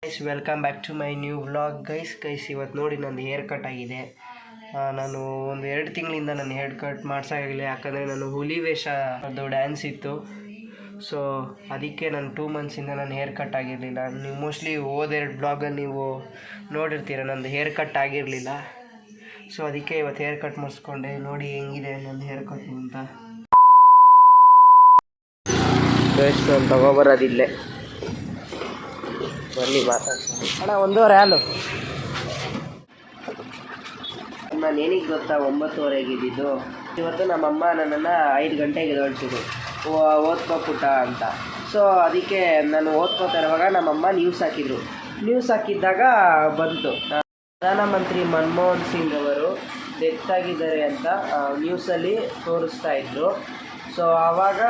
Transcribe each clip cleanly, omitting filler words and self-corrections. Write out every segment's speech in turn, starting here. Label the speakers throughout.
Speaker 1: Guys welcome back to my new vlog guys ಇವತ್ತು ನೋಡಿ ನಂದು ಹೇರ್ ಕಟ್ ಆಗಿದೆ. ನಾನು ಒಂದು 2 ತಿಂಗಳಿಂದ ನನ್ನ ಹೇರ್ ಕಟ್ ಮಾಡ್ಸೋಕ್ಕಾಗಲಿಲ್ಲ, ಯಾಕಂದರೆ ನಾನು ಹುಲಿ ವೇಷ ಅದು ಡ್ಯಾನ್ಸ್ ಇತ್ತು. ಸೊ ಅದಕ್ಕೆ ನಾನು 2 ಮಂತ್ಸಿಂದ ನಾನು ಹೇರ್ ಕಟ್ ಆಗಿರಲಿಲ್ಲ. ನೀವು ಮೋಸ್ಟ್ಲಿ ಹೋದೆರಡು ಬ್ಲಾಗಲ್ಲಿ ನೀವು ನೋಡಿರ್ತೀರ ನಂದು ಹೇರ್ ಕಟ್ ಆಗಿರಲಿಲ್ಲ. ಸೊ ಅದಕ್ಕೆ ಇವತ್ತು ಹೇರ್ ಕಟ್ ಮಾಡಿಸ್ಕೊಂಡೆ. ನೋಡಿ ಹೆಂಗಿದೆ ನಂದು ಹೇರ್ ಕಟ್ ಅಂತ. ಗೈಸ್ ನಾನು ತಗೊಬರೋದಿಲ್ಲೇ, ಬನ್ನಿ ಮಾತಾಡ್ತೀನಿ. ಅಣ್ಣ 1.5 ಹಾಲು. ನಾನು ಏನಿಗೆ ಗೊತ್ತಾ 9:30 ಇದ್ದಿದ್ದು. ಇವತ್ತು ನಮ್ಮಮ್ಮ ನನ್ನನ್ನು 5 ಗಂಟೆಗೆ ಎದ್ದೇಳಿಸಿದ್ರು, ಓದ್ಕೋ ಪುಟ್ಟ ಅಂತ. ಸೊ ಅದಕ್ಕೆ ನಾನು ಓದ್ಕೋತಾ ಇರುವಾಗ ನಮ್ಮಮ್ಮ ನ್ಯೂಸ್ ಹಾಕಿದ್ದಾಗ ಬಂತು ಪ್ರಧಾನಮಂತ್ರಿ ಮನಮೋಹನ್ ಸಿಂಗ್ ಅವರು ಡೆತ್ ಆಗಿದ್ದಾರೆ ಅಂತ ನ್ಯೂಸಲ್ಲಿ ತೋರಿಸ್ತಾ ಇದ್ರು. ಸೊ ಆವಾಗ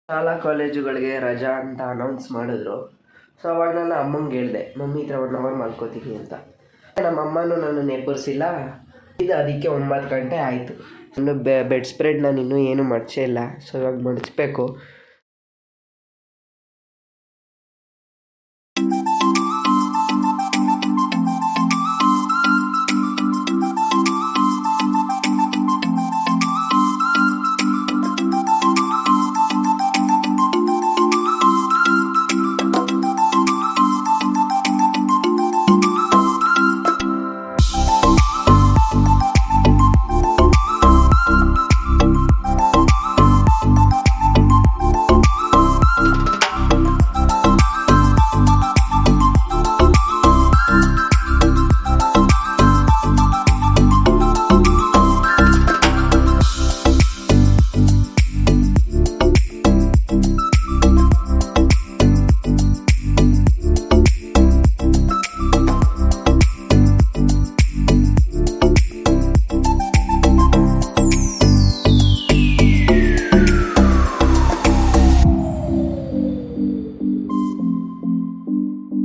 Speaker 1: ಶಾಲಾ ಕಾಲೇಜುಗಳಿಗೆ ರಜಾ ಅಂತ ಅನೌನ್ಸ್ ಮಾಡಿದ್ರು. ಸೊ ಅವಾಗ ನಾನು ಅಮ್ಮಂಗೆ ಹೇಳಿದೆ, ಮಮ್ಮಿ ಈ ಥರ 1 ಅವರ್ ಮಾಡ್ಕೋತೀನಿ ಅಂತ. ನಮ್ಮ ಅಮ್ಮನೂ ನಾನು ನೆಪರ್ಸಿಲ್ಲ. ಅದಕ್ಕೆ 9 ಗಂಟೆ ಆಯಿತು. ಇನ್ನು ಬೆಡ್ ಸ್ಪ್ರೆಡ್ ನಾನು ಇನ್ನೂ ಏನೂ ಮಡಚೇ ಇಲ್ಲ. ಸೊ ಇವಾಗ ಮಡಚಬೇಕು.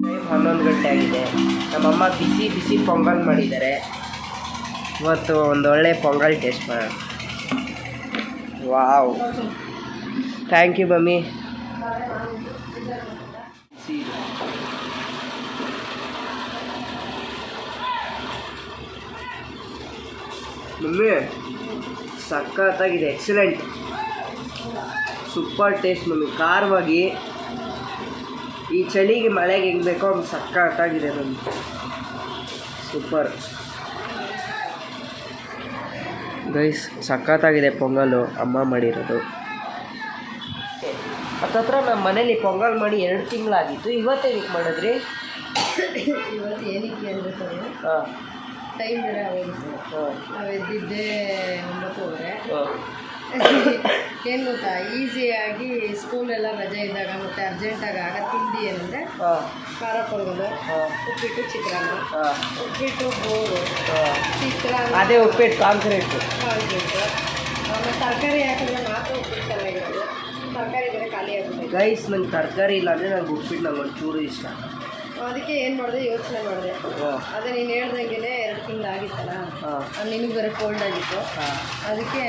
Speaker 1: ಟೈಮ್ 11 ಗಂಟೆ ಆಗಿದೆ. ನಮ್ಮಮ್ಮ ಬಿಸಿ ಪೊಂಗಲ್ ಮಾಡಿದ್ದಾರೆ. ಇವತ್ತು ಒಂದು ಒಳ್ಳೆ ಪೊಂಗಲ್ ಟೇಸ್ಟ್ ಮಾಡೋಣ. Wow, thank you mummy. Mummy ಸಖತ್ತಾಗಿದೆ, ಎಕ್ಸಲೆಂಟ್, ಸೂಪರ್ ಟೇಸ್ಟ್ ಮಮ್ಮಿ. ಖಾರವಾಗಿ ಈ ಚಳಿಗೆ ಮಳೆಗೆ ಹೆಂಗೆ ಬೇಕೋ ಒಂದು ಸಖತ್ತಾಗಿದೆ ಮಮ್ಮಿ, ಸೂಪರ್ ಗೈಸ್. ಸಖತ್ತಾಗಿದೆ ಪೊಂಗಲು, ಅಮ್ಮ ಮಾಡಿರೋದು. ಹತ್ತತ್ರ ನಮ್ಮ ಮನೇಲಿ ಪೊಂಗಲ್ ಮಾಡಿ 2 ತಿಂಗಳಾಗಿತ್ತು. ಇವತ್ತೇನಕ್ಕೆ ಮಾಡಿದ್ರಿ?
Speaker 2: ಇವತ್ತು ಏನಕ್ಕೆ ಅಂದರೆ
Speaker 1: ಹಾಂ,
Speaker 2: ಟೈಮ್ ಬೇರೆ ಆಗೋಗಿತ್ತು. ನಾವು ಎದ್ದಿದ್ದೆ 9:30. ಏನು ಗೊತ್ತಾ, ಈಸಿಯಾಗಿ ಸ್ಕೂಲೆಲ್ಲ ರಜೆ ಇದ್ದಾಗ ಮತ್ತು ಅರ್ಜೆಂಟಾಗಿ ಆಗ ತಿಂಡಿ ಏನಂದರೆ ಖಾರ ಪೊಂಗಲು, ಉಪ್ಪಿಟ್ಟು, ಚಿತ್ರಾನ್ನ. ಉಪ್ಪಿಟ್ಟು ಬೋರು, ಚಿತ್ರಾನ್ನ
Speaker 1: ಅದೇ ಉಪ್ಪಿಟ್ಟು ಕಾಂಕ್ರೀಟು.
Speaker 2: ಆಮೇಲೆ ತರಕಾರಿ ಹಾಕಿದ್ರೆ ಮಾತ್ರ ಉಪ್ಪಿಟ್ಟು ಚೆನ್ನಾಗಿರೋದು. ತರಕಾರಿ ಬೇರೆ ಖಾಲಿ ಆಗುತ್ತೆ
Speaker 1: ಗೈಸ್. ನಂಗೆ ತರಕಾರಿ ಇಲ್ಲ ಅಂದರೆ ನಂಗೆ ಉಪ್ಪಿಟ್ಟು ನಂಗೆ ಒಂಚೂರು ಇಷ್ಟ.
Speaker 2: ಅದಕ್ಕೆ ಏನು ಮಾಡಿದೆ, ಯೋಚನೆ ಮಾಡಿದೆ. ಅದೇ ನೀನು ಹೇಳ್ದಂಗೆ 2 ತಿಂಗಳಾಗಿತ್ತಲ್ಲ, ನಿನಗೆ ಬೇರೆ ಕೋಲ್ಡ್ ಆಗಿತ್ತು. ಅದಕ್ಕೆ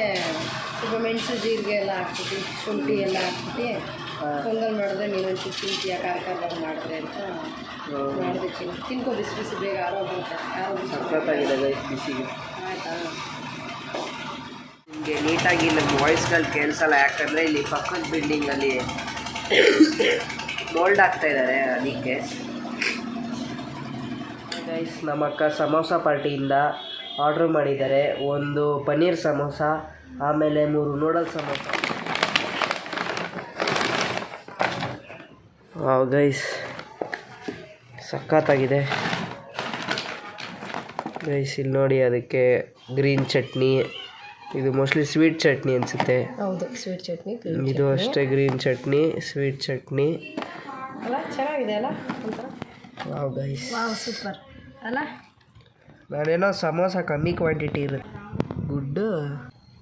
Speaker 2: ಸ್ವಲ್ಪ ಮೆಣಸು, ಜೀರಿಗೆ ಎಲ್ಲ ಹಾಕ್ಬಿಟ್ಟು, ಶುಂಠಿ ಎಲ್ಲ ಹಾಕ್ಬಿಟ್ಟು ಪೊಂಗಲ್ ಮಾಡಿದ್ರೆ ನೀನೊಂದು ತಿಂತೀಯ ಖಾರ ಮಾಡಿದ್ರೆ ಅಂತ ಮಾಡಿದೆ. ತಿನ್ಕೋ, ಬಿಸಿ ಬೇಗ ಆರೋಗ್ಯ
Speaker 1: ಸಖತ್ತಾಗಿದೆ ಗೈಸ್ ಬಿಸಿಗೆ.
Speaker 2: ಆಯಿತಾ?
Speaker 1: ನಿಮಗೆ ನೀಟಾಗಿ ನಮ್ಮ ವಾಯ್ಸ್ಗಳು ಕೇಳಿಸಲ್ಲ, ಯಾಕಂದರೆ ಇಲ್ಲಿ ಪಕ್ಕದ ಬಿಲ್ಡಿಂಗಲ್ಲಿ ಮೋಲ್ಡ್ ಆಗ್ತಾಯಿದ್ದಾರೆ, ಅದಕ್ಕೆ. ಗೈಸ್, ನಮ್ಮ ಅಕ್ಕ ಸಮೋಸ ಪಾರ್ಟಿಯಿಂದ ಆರ್ಡ್ರ್ ಮಾಡಿದ್ದಾರೆ. 1 ಪನ್ನೀರ್ ಸಮೋಸ, ಆಮೇಲೆ 3 ನೂಡಲ್ಸ್ ಸಮೋಸ. ವಾವ್ ಗೈಸ್, ಸಖತ್ತಾಗಿದೆ ಗೈಸ್. ಇಲ್ಲಿ ನೋಡಿ, ಅದಕ್ಕೆ ಗ್ರೀನ್ ಚಟ್ನಿ, ಇದು ಮೋಸ್ಟ್ಲಿ ಸ್ವೀಟ್ ಚಟ್ನಿ ಅನಿಸುತ್ತೆ.
Speaker 2: ಹೌದು, ಸ್ವೀಟ್ ಚಟ್ನಿ.
Speaker 1: ಇದು ಅಷ್ಟೇ, ಗ್ರೀನ್ ಚಟ್ನಿ, ಸ್ವೀಟ್ ಚಟ್ನಿ.
Speaker 2: ಅಲ್ಲ ಚೆನ್ನಾಗಿದೆ ಅಲ್ಲ ಅಂತ.
Speaker 1: ವಾವ್ ಗೈಸ್,
Speaker 2: ವಾವ್, ಸೂಪರ್ ಅಲ್ಲ.
Speaker 1: ನಾನೇನೋ ಸಮೋಸ ಕಮ್ಮಿ ಕ್ವಾಂಟಿಟಿ ಇರುತ್ತೆ. ಗುಡ್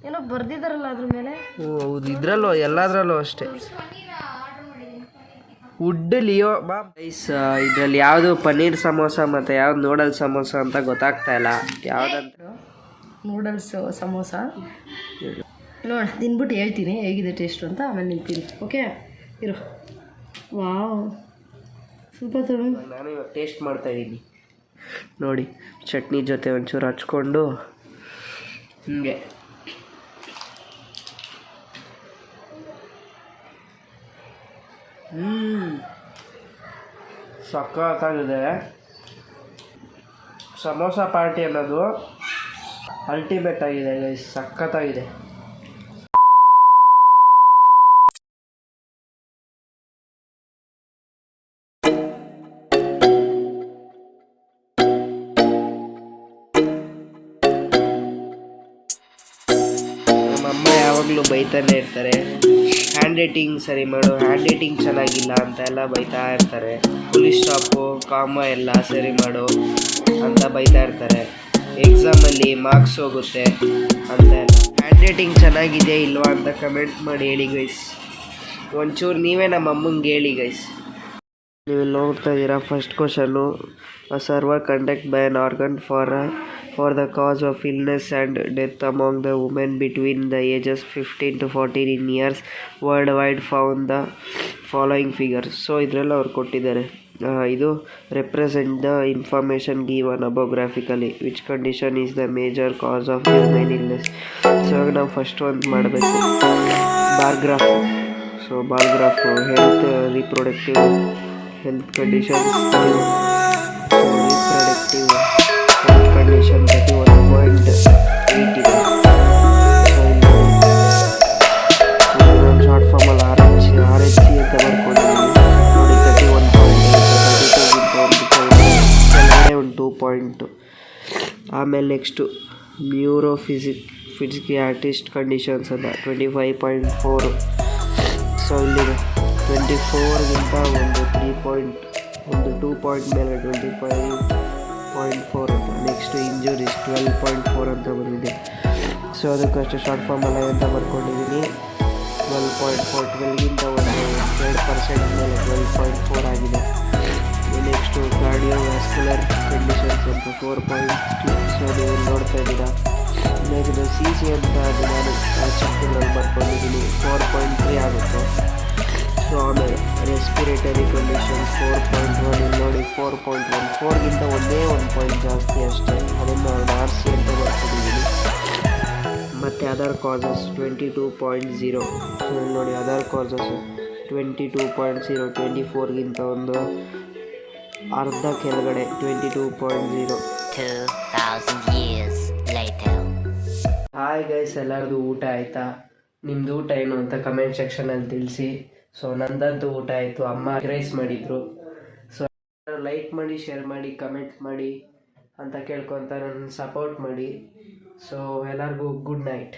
Speaker 2: ಏನೋ ಬರ್ದಿದ್ದಾರಲ್ಲ ಅದ್ರ ಮೇಲೆ.
Speaker 1: ಹೌದು, ಇದರಲ್ಲೂ ಎಲ್ಲದರಲ್ಲೂ ಅಷ್ಟೇ. ವುಡ್ ಲಿಯೋ ಬಾ ಗೈಸ್. ಇದರಲ್ಲಿ ಯಾವುದು ಪನ್ನೀರ್ ಸಮೋಸ ಮತ್ತು ಯಾವ್ದು ನೂಡಲ್ಸ್ ಸಮೋಸ ಅಂತ ಗೊತ್ತಾಗ್ತಾ ಇಲ್ಲ. ಯಾವುದಂತ
Speaker 2: ನೂಡಲ್ಸ್ ಸಮೋಸ ನೋಡಿ ತಿಂದ್ಬಿಟ್ಟು ಹೇಳ್ತೀನಿ ಹೇಗಿದೆ ಟೇಸ್ಟು ಅಂತ. ಆಮೇಲೆ ನಿಂತೀನಿ, ಓಕೆ? ಇರು. ವಾವ್, ಸ್ವಲ್ಪ ತೊಳು.
Speaker 1: ನಾನು ಇವಾಗ ಟೇಸ್ಟ್ ಮಾಡ್ತಾಯಿದ್ದೀನಿ ನೋಡಿ. ಚಟ್ನಿ ಜೊತೆ ಒಂಚೂರು ಹಚ್ಕೊಂಡು ಹಿಂಗೆ ಸಖತ್ತಾಗಿದೆ. ಸಮೋಸ ಪಾರ್ಟಿ ಅನ್ನೋದು ಅಲ್ಟಿಮೇಟ್ ಆಗಿದೆ ಗೈಸ್, ಸಖತ್ತಾಗಿದೆ. ನಮ್ಮಮ್ಮ ಯಾವಾಗಲೂ ಬೈತಾನೆ ಇರ್ತಾರೆ, ಹ್ಯಾಂಡ್ ರೈಟಿಂಗ್ ಸರಿ ಮಾಡು, ಹ್ಯಾಂಡ್ ರೈಟಿಂಗ್ ಚೆನ್ನಾಗಿಲ್ಲ ಅಂತ ಎಲ್ಲ ಬೈತಾ ಇರ್ತಾರೆ. ಫುಲ್ ಸ್ಟಾಪು ಕಾಮ ಎಲ್ಲ ಸರಿ ಮಾಡು ಅಂತ ಬೈತಾ ಇರ್ತಾರೆ. ಎಕ್ಸಾಮಲ್ಲಿ ಮಾರ್ಕ್ಸ್ ಹೋಗುತ್ತೆ ಅಂತ ಎಲ್ಲ. ಹ್ಯಾಂಡ್ ರೈಟಿಂಗ್ ಚೆನ್ನಾಗಿದೆ ಇಲ್ವಾ ಅಂತ ಕಮೆಂಟ್ ಮಾಡಿ ಹೇಳಿ ಗೈಸ್. ಒಂಚೂರು ನೀವೇ ನಮ್ಮ ಅಮ್ಮಂಗೆ ಹೇಳಿ ಗೈಸ್. ನೀವು ನೋಡ್ತಾ ಇದ್ದೀರಾ first question. A survey conduct by an organ for the cause of illness and death among the women between the ages 15 to 14 years world wide found the following figures. So ಇದರೆಲ್ಲ ಅವ್ರು ಕೊಟ್ಟಿದ್ದಾರೆ. ಇದು represent the information given graphically which condition is the major cause of human illness. So ಇವಾಗ ನಾವು first ಒಂದು ಮಾಡಬೇಕು bar graph. So bar graph health reproductive health condition reproductive health condition 31.8 ಇದೆ. ಒಂದು ಶಾರ್ಟ್ ಫಾರ್ಮಲ್ಲಿ ಆರ್ ಎಚ್ ಸಿ ಅಂತ ಬರ್ಕೊಂಡಿದ್ದೀನಿ ನೋಡಿ. 31.8 ಕೆಳಗಡೆ ಒಂದು 2 ಪಾಯಿಂಟು. ಆಮೇಲೆ ನೆಕ್ಸ್ಟು ಫಿಸಿಯಾಟಿಸ್ಟ್ ಕಂಡೀಷನ್ಸ್ ಅಂತ 25.4. ಸೊ ಇಲ್ಲಿದೆ 24ಗಿಂತ ಒಂದು 3 ಪಾಯಿಂಟ್, ಒಂದು 2 ಪಾಯಿಂಟ್ ಮೇಲೆ 25.4 ಅಂತ. ನೆಕ್ಸ್ಟು ಇಂಜುರೀಸ್ 12.4 ಅಂತ ಬಂದಿದೆ. ಸೊ ಅದಕ್ಕಷ್ಟು ಶಾರ್ಟ್ ಫಾರ್ಮಲ್ಲಿ ಅಂತ ಬರ್ಕೊಂಡಿದ್ದೀನಿ 12.4. 12ಗಿಂತ ಒಂದು 2% ಮೇಲೆ 12.4 ಆಗಿದೆ. ನೆಕ್ಸ್ಟು ಕಾರ್ಡಿಯೋವ್ಯಾಸ್ಕ್ಯುಲರ್ ಕಂಡೀಷನ್ಸ್ ಅಂತ 4.2. ಸೊ ನೀವು ನೋಡ್ತಾ ಇದ್ದೀರಾ. ನೆಕ್ಸ್ಟ್ ಸಿ ಸಿ ಅಂತ ಅದು ನಾನು ಚಿಕ್ಕದಲ್ಲಿ ಬರ್ಕೊಂಡಿದ್ದೀನಿ 4.3 ಆಗುತ್ತೆ. ಸೊ ಆಮೇಲೆ ರೆಸ್ಪಿರೇಟರಿ ಕಂಡೀಷನ್ಸ್ 4.1. ಇಲ್ಲಿ ನೋಡಿ 4.1. 4ಗಿಂತ ಒಂದೇ 1 ಪಾಯಿಂಟ್ ಜಾಸ್ತಿ ಅಷ್ಟೇ. ಅದನ್ನು ಆರ್ ಸಿ ಅಂತ ಬರ್ಕೊಂಡಿದ್ದೀನಿ. ಮತ್ತು ಅದರ್ ಕಾಸಸ್ 22.0. ನೋಡಿ ಅದರ್ ಕಾಸಸ್ 22.0. 24ಗಿಂತ ಒಂದು ಅರ್ಧ ಕೆಳಗಡೆ 22.0.
Speaker 3: 2000 years later.
Speaker 1: ಹಾಯ್ ಗೈಸ್, ಎಲ್ಲರದು ಊಟ ಆಯಿತಾ? ನಿಮ್ಮದು ಊಟ ಏನು ಅಂತ ಕಮೆಂಟ್ ಸೆಕ್ಷನಲ್ಲಿ ತಿಳಿಸಿ. ಸೊ ನಂದಂತೂ ಊಟ ಆಯಿತು. ಅಮ್ಮ ರೈಸ್ ಮಾಡಿದರು. ಸೊ ಲೈಕ್ ಮಾಡಿ, ಶೇರ್ ಮಾಡಿ, ಕಮೆಂಟ್ ಮಾಡಿ ಅಂತ ಕೇಳ್ಕೊತ ನನ್ನ ಸಪೋರ್ಟ್ ಮಾಡಿ. ಸೊ ಎಲ್ಲರಿಗೂ ಗುಡ್ ನೈಟ್.